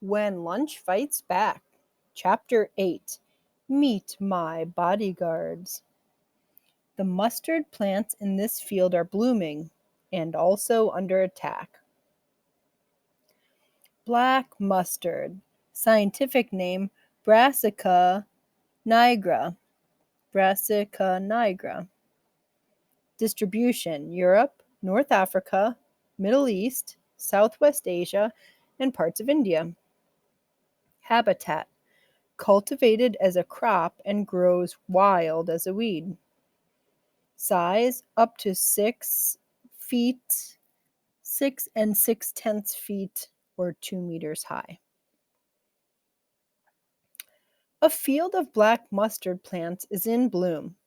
When Lunch Fights Back. Chapter 8. Meet My Bodyguards. The mustard plants in this field are blooming and also under attack. Black mustard. Scientific name Brassica nigra. Brassica nigra. Distribution Europe, North Africa, Middle East, Southwest Asia, and parts of India. Habitat cultivated as a crop and grows wild as a weed. Size up to 6 feet, 6 6/10 feet, or 2 meters high. A field of black mustard plants is in bloom.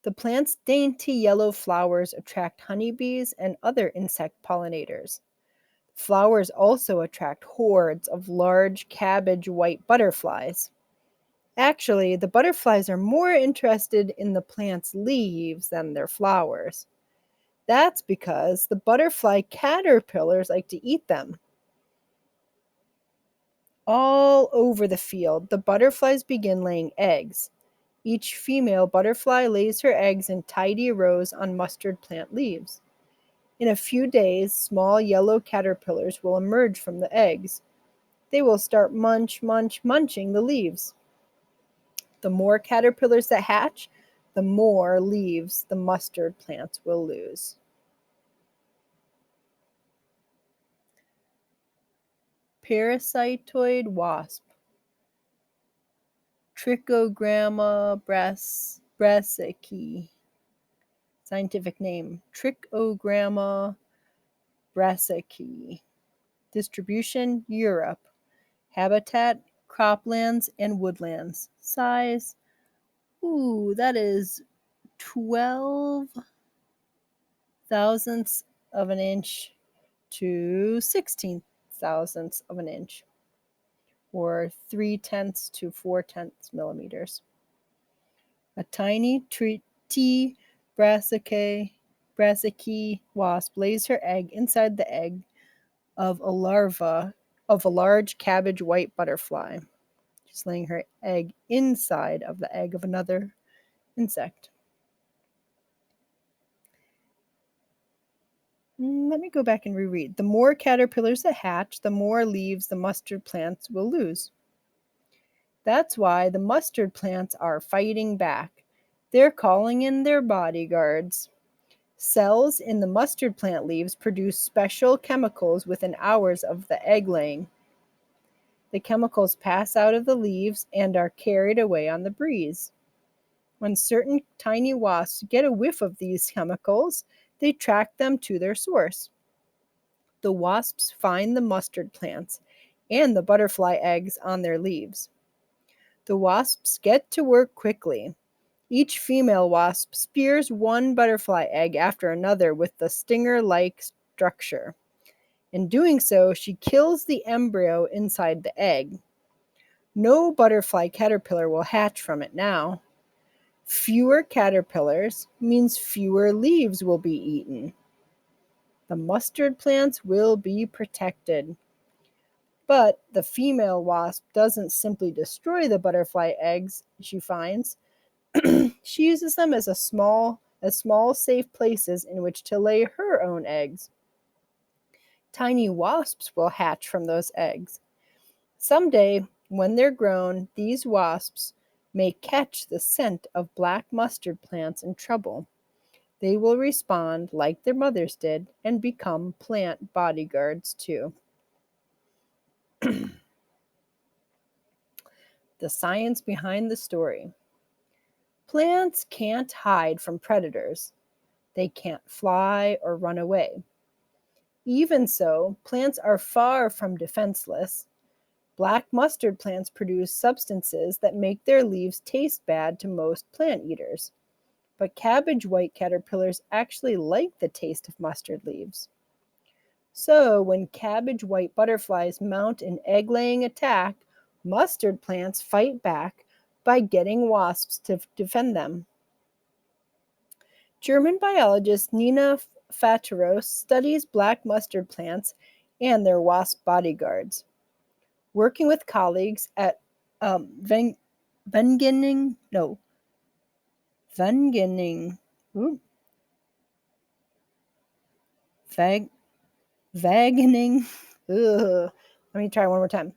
The plant's dainty yellow flowers attract honeybees and other insect pollinators. Flowers also attract hordes of large cabbage white butterflies. Actually, the butterflies are more interested in the plant's leaves than their flowers. That's because the butterfly caterpillars like to eat them. All over the field, the butterflies begin laying eggs. Each female butterfly lays her eggs in tidy rows on mustard plant leaves. In a few days, small yellow caterpillars will emerge from the eggs. They will start munching the leaves. The more caterpillars that hatch, the more leaves the mustard plants will lose. Parasitoid wasp. Trichogramma brassicae. Scientific name Trichogramma brassicae. Distribution Europe. Habitat croplands and woodlands. Size that is 12 thousandths of an inch to 16 thousandths of an inch, or 3/10 to 4/10 millimeters. A tiny T. brassicae wasp lays her egg inside the egg of a larva of a large cabbage white butterfly. She's laying her egg inside of the egg of another insect. Let me go back and reread. The more caterpillars that hatch, the more leaves the mustard plants will lose. That's why the mustard plants are fighting back. They're calling in their bodyguards. Cells in the mustard plant leaves produce special chemicals within hours of the egg laying. The chemicals pass out of the leaves and are carried away on the breeze. When certain tiny wasps get a whiff of these chemicals, they track them to their source. The wasps find the mustard plants and the butterfly eggs on their leaves. The wasps get to work quickly. Each female wasp spears one butterfly egg after another with the stinger-like structure. In doing so, she kills the embryo inside the egg. No butterfly caterpillar will hatch from it now. Fewer caterpillars means fewer leaves will be eaten. The mustard plants will be protected. But the female wasp doesn't simply destroy the butterfly eggs she finds. She uses them as small, safe places in which to lay her own eggs. Tiny wasps will hatch from those eggs. Someday, when they're grown, these wasps may catch the scent of black mustard plants in trouble. They will respond like their mothers did and become plant bodyguards too. The science behind the story. Plants can't hide from predators. They can't fly or run away. Even so, plants are far from defenseless. Black mustard plants produce substances that make their leaves taste bad to most plant eaters. But cabbage white caterpillars actually like the taste of mustard leaves. So, when cabbage white butterflies mount an egg-laying attack, mustard plants fight back by getting wasps to defend them. German biologist Nina Fatteros studies black mustard plants and their wasp bodyguards. Working with colleagues at Wageningen, no, Wageningen, Vag, Wageningen. Ugh. Let me try one more time.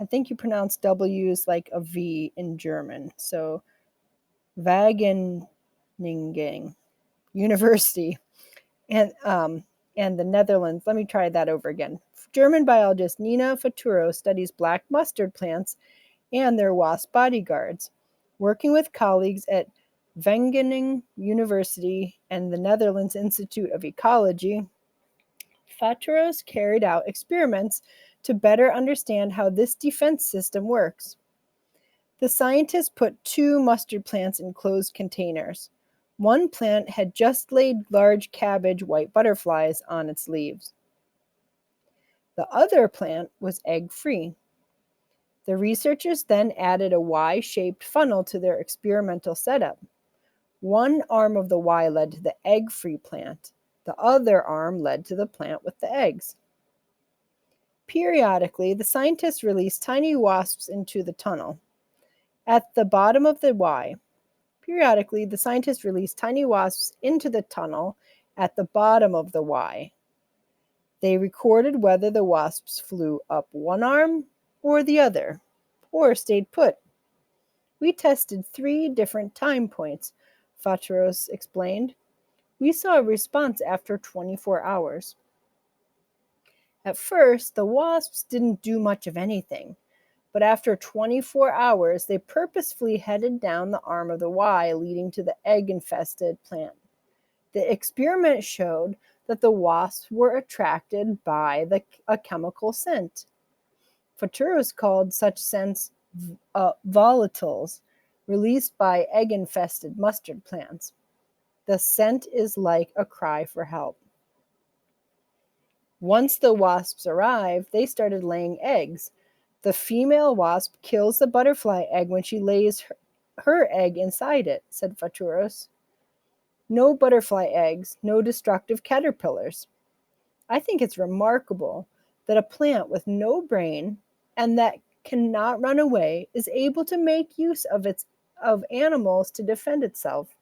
I think you pronounce W's like a V in German. So Wageningen University and the Netherlands. Let me try that over again. German biologist Nina Faturo studies black mustard plants and their wasp bodyguards. Working with colleagues at Wageningen University and the Netherlands Institute of Ecology, Faturos carried out experiments to better understand how this defense system works. The scientists put 2 mustard plants in closed containers. One plant had just laid large cabbage white butterflies on its leaves. The other plant was egg-free. The researchers then added a Y-shaped funnel to their experimental setup. One arm of the Y led to the egg-free plant. The other arm led to the plant with the eggs. Periodically, the scientists released tiny wasps into the tunnel. At the bottom of the Y, periodically, the scientists released tiny wasps into the tunnel at the bottom of the Y. They recorded whether the wasps flew up one arm or the other, or stayed put. We tested 3 different time points, Fatros explained. We saw a response after 24 hours. At first, the wasps didn't do much of anything, but after 24 hours, they purposefully headed down the arm of the Y leading to the egg-infested plant. The experiment showed that the wasps were attracted by a chemical scent. Futuros called such scents volatiles, released by egg-infested mustard plants. The scent is like a cry for help. Once the wasps arrive, they started laying eggs. The female wasp kills the butterfly egg when she lays her egg inside it, said Futuros. No butterfly eggs, no destructive caterpillars. I think it's remarkable that a plant with no brain and that cannot run away is able to make use of animals to defend itself.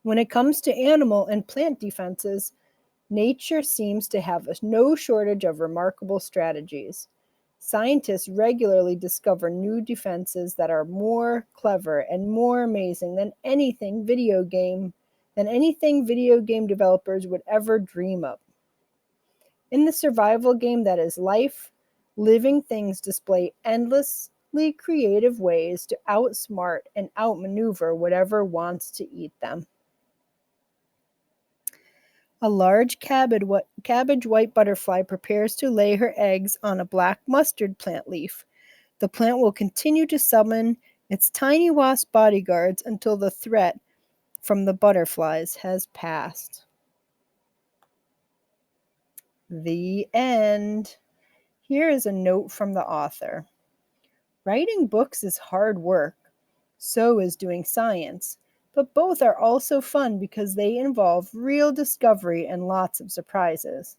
When it comes to animal and plant defenses, nature seems to have no shortage of remarkable strategies. Scientists regularly discover new defenses that are more clever and more amazing than anything video game developers would ever dream of. In the survival game that is life, living things display endlessly creative ways to outsmart and outmaneuver whatever wants to eat them. A large cabbage white butterfly prepares to lay her eggs on a black mustard plant leaf. The plant will continue to summon its tiny wasp bodyguards until the threat from the butterflies has passed. The end. Here is a note from the author. Writing books is hard work. So is doing science. But both are also fun because they involve real discovery and lots of surprises.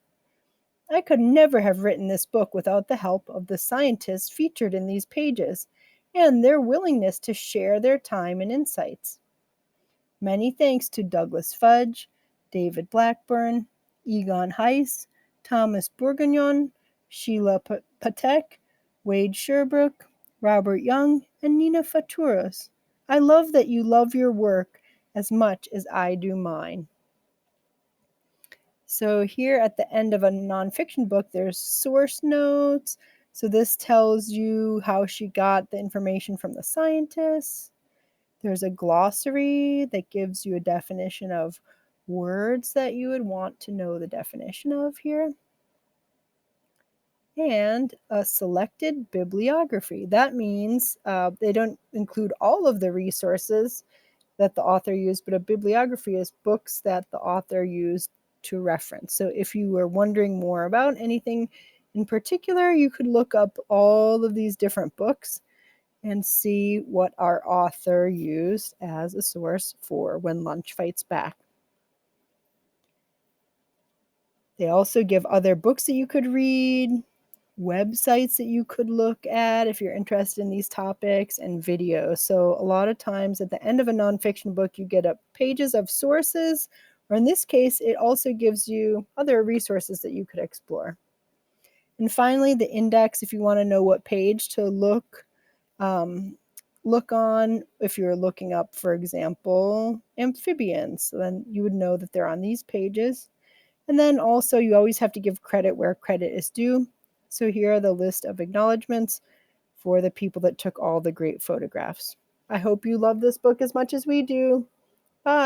I could never have written this book without the help of the scientists featured in these pages and their willingness to share their time and insights. Many thanks to Douglas Fudge, David Blackburn, Egon Heiss, Thomas Bourguignon, Sheila Patek, Wade Sherbrooke, Robert Young, and Nina Faturos. I love that you love your work as much as I do mine. So here at the end of a nonfiction book, there's source notes. So this tells you how she got the information from the scientists. There's a glossary that gives you a definition of words that you would want to know the definition of here. And a selected bibliography. That means they don't include all of the resources that the author used, but a bibliography is books that the author used to reference. So if you were wondering more about anything in particular, you could look up all of these different books and see what our author used as a source for When Lunch Fights Back. They also give other books that you could read. websites that you could look at if you're interested in these topics, and videos. So a lot of times at the end of a nonfiction book, you get pages of sources, or in this case, it also gives you other resources that you could explore. And finally, the index, if you want to know what page to look on, if you're looking up, for example, amphibians, so then you would know that they're on these pages. And then also, you always have to give credit where credit is due. So here are the list of acknowledgments for the people that took all the great photographs. I hope you love this book as much as we do. Bye.